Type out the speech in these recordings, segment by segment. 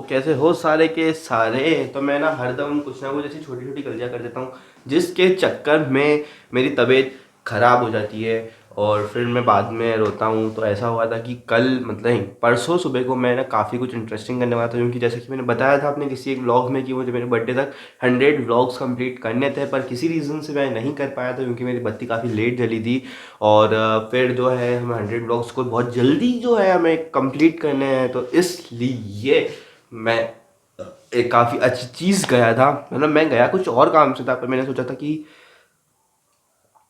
कैसे हो सारे के सारे। तो मैं ना हरदम कुछ ना कुछ ऐसी छोटी छोटी गलतियाँ कर देता हूँ जिसके चक्कर में मेरी तबीयत ख़राब हो जाती है और फिर मैं बाद में रोता हूँ। तो ऐसा हुआ था कि कल मतलब नहीं, परसों सुबह को मैं ना काफ़ी कुछ इंटरेस्टिंग करने वाला था, क्योंकि जैसे कि मैंने बताया था अपने किसी एक व्लॉग में कि मुझे मेरे बर्थडे तक 100 व्लॉग्स कंप्लीट करने थे, पर किसी रीज़न से मैं नहीं कर पाया था क्योंकि मेरी बत्ती काफ़ी लेट जली थी। और फिर जो है हमें 100 ब्लॉग्स को बहुत जल्दी जो है हमें कंप्लीट करने हैं, तो इसलिए मैं एक काफ़ी अच्छी चीज़ गया था। मतलब मैं गया कुछ और काम से था, पर मैंने सोचा था कि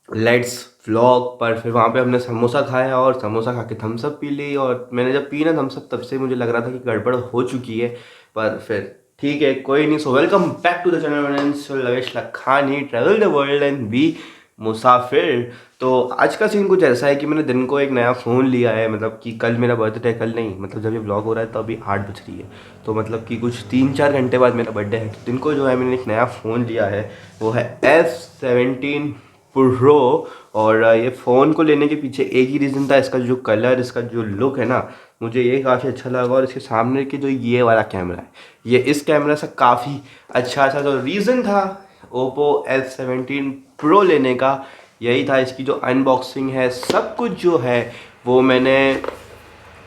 लेट्स व्लॉग। पर फिर वहाँ पे हमने समोसा खाया और समोसा खा के थम्स अप पी ली, और मैंने जब पी ना थम्स अप तब से मुझे लग रहा था कि गड़बड़ हो चुकी है। पर फिर ठीक है, कोई नहीं। So welcome back to the channel Lavesh Lakhani travel the world and be Musafir. तो आज का सीन कुछ ऐसा है कि मैंने दिन को एक नया फ़ोन लिया है। मतलब कि कल मेरा बर्थडे है, कल नहीं मतलब जब ये व्लॉग हो रहा है तो अभी 8 बज रही है, तो मतलब कि कुछ 3-4 घंटे बाद मेरा बर्थडे है। तो दिन को जो है मैंने एक नया फ़ोन लिया है, वो है F17pro। और ये फ़ोन को लेने के पीछे एक ही रीज़न था, इसका जो कलर, इसका जो लुक है ना, मुझे ये काफ़ी अच्छा लगा। और इसके सामने के जो ये वाला कैमरा है, ये इस कैमरा से काफ़ी अच्छा था। तो रीज़न था Oppo F17pro लेने का यही था। इसकी जो अनबॉक्सिंग है, सब कुछ जो है वो मैंने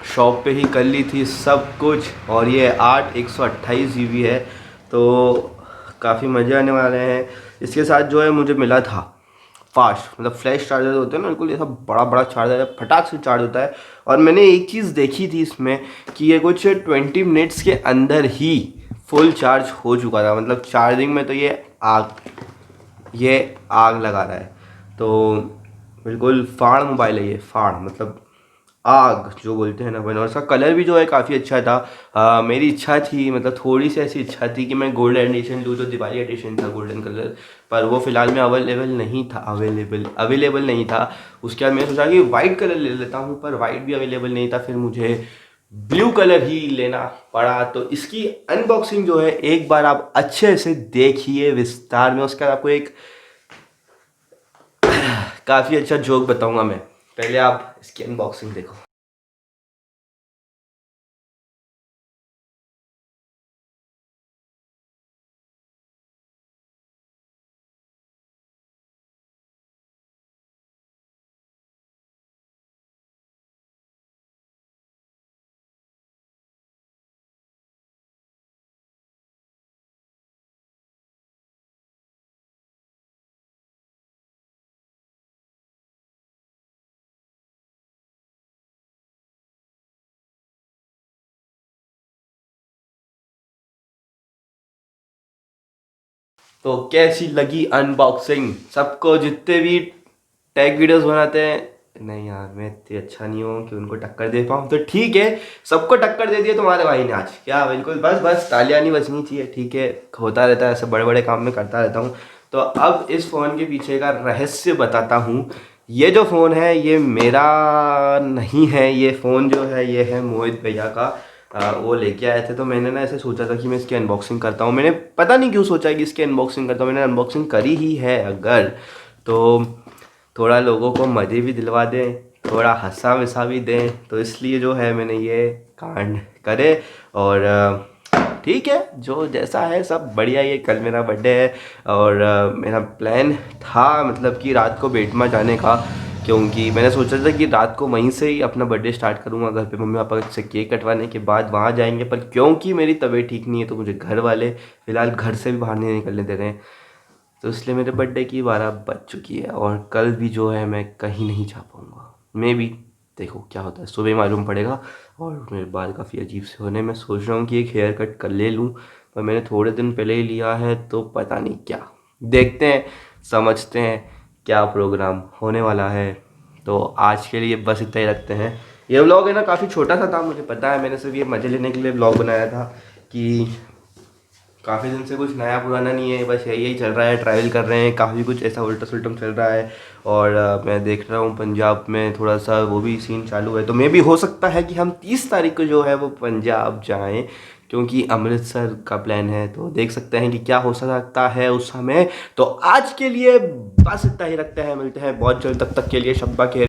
शॉप पे ही कर ली थी सब कुछ। और ये 128 GB है, तो काफ़ी मज़े आने वाले हैं। इसके साथ जो है मुझे मिला था फास्ट, मतलब फ्लैश चार्जर होते हैं ना, बिल्कुल ऐसा बड़ा बड़ा चार्जर है, फटाक से चार्ज होता है। और मैंने एक चीज़ देखी थी इसमें कि ये कुछ 20 मिनट्स के अंदर ही फुल चार्ज हो चुका था। मतलब चार्जिंग में तो ये आग लगा रहा है। तो बिल्कुल फाड़ मोबाइल है ये, फाड़ मतलब आग जो बोलते हैं ना भाई। और उसका कलर भी जो है काफ़ी अच्छा था। मेरी इच्छा थी, मतलब थोड़ी सी ऐसी इच्छा थी कि मैं गोल्डन एडिशन लूँ, जो दिवाली एडिशन था गोल्डन कलर, पर वो फ़िलहाल में अवेलेबल नहीं था। उसके बाद मैंने सोचा कि वाइट कलर ले लेता हूँ, पर वाइट भी अवेलेबल नहीं था। फिर मुझे ब्लू कलर ही लेना पड़ा। तो इसकी अनबॉक्सिंग जो है एक बार आप अच्छे से देखिए विस्तार में। उसके बाद आपको एक काफ़ी अच्छा जोक बताऊंगा मैं, पहले आप इसकी अनबॉक्सिंग देखो। तो कैसी लगी अनबॉक्सिंग सबको? जितने भी टैग वीडियोस बनाते हैं, नहीं यार मैं इतनी अच्छा नहीं हूँ कि उनको टक्कर दे पाऊँ, तो ठीक है, सबको टक्कर दे दिया तुम्हारे भाई ने आज। क्या बिल्कुल, बस बस तालियां नहीं बजनी चाहिए, ठीक है। होता रहता है ऐसे, बड़े बड़े काम में करता रहता हूँ। तो अब इस फ़ोन के पीछे का रहस्य बताता हूँ। ये जो फ़ोन है ये मेरा नहीं है, ये फ़ोन जो है ये है मोहित भैया का। वो लेके आए थे, तो मैंने ना ऐसे सोचा था कि मैं इसकी अनबॉक्सिंग करता हूँ। मैंने पता नहीं क्यों सोचा कि इसकी अनबॉक्सिंग करता हूँ। मैंने अनबॉक्सिंग करी ही है अगर, तो थोड़ा लोगों को मज़े भी दिलवा दें, थोड़ा हंसा वसा भी दें, तो इसलिए जो है मैंने ये कांड करे। और ठीक है, जो जैसा है सब बढ़िया ही है। कल मेरा बर्थडे है और मेरा प्लान था मतलब कि रात को बेटमा जाने का, क्योंकि मैंने सोचा था कि रात को वहीं से ही अपना बर्थडे स्टार्ट करूँगा। घर पे मम्मी पापा से केक कटवाने के बाद वहाँ जाएंगे, पर क्योंकि मेरी तबीयत ठीक नहीं है तो मुझे घर वाले फ़िलहाल घर से भी बाहर नहीं निकलने दे रहे हैं। तो इसलिए मेरे बर्थडे की 12 बज चुकी है और कल भी जो है मैं कहीं नहीं जा पाऊँगा। मे बी देखो क्या होता है, सुबह मालूम पड़ेगा। और मेरे बाल काफ़ी अजीब से होने, मैं सोच रहा हूँ कि एक हेयर कट कर ले लूँ, पर मैंने थोड़े दिन पहले ही लिया है, तो पता नहीं क्या। देखते हैं, समझते हैं क्या प्रोग्राम होने वाला है। तो आज के लिए बस इतना ही रखते हैं। ये व्लॉग है ना काफ़ी छोटा सा था, मुझे पता है। मैंने सिर्फ ये मज़े लेने के लिए व्लॉग बनाया था कि काफ़ी दिन से कुछ नया पुराना नहीं है, बस यही यही चल रहा है। ट्रैवल कर रहे हैं, काफ़ी कुछ ऐसा उल्टा सुल्टम चल रहा है। और मैं देख रहा हूँ पंजाब में थोड़ा सा वो भी सीन चालू है, तो मे भी हो सकता है कि हम 30 तारीख को जो है वो पंजाब जाएं, क्योंकि अमृतसर का प्लान है। तो देख सकते हैं कि क्या हो सकता है उस समय। तो आज के लिए बस इतना ही रखते हैं, मिलते हैं बहुत जल्द, तब तक के लिए शब्बा के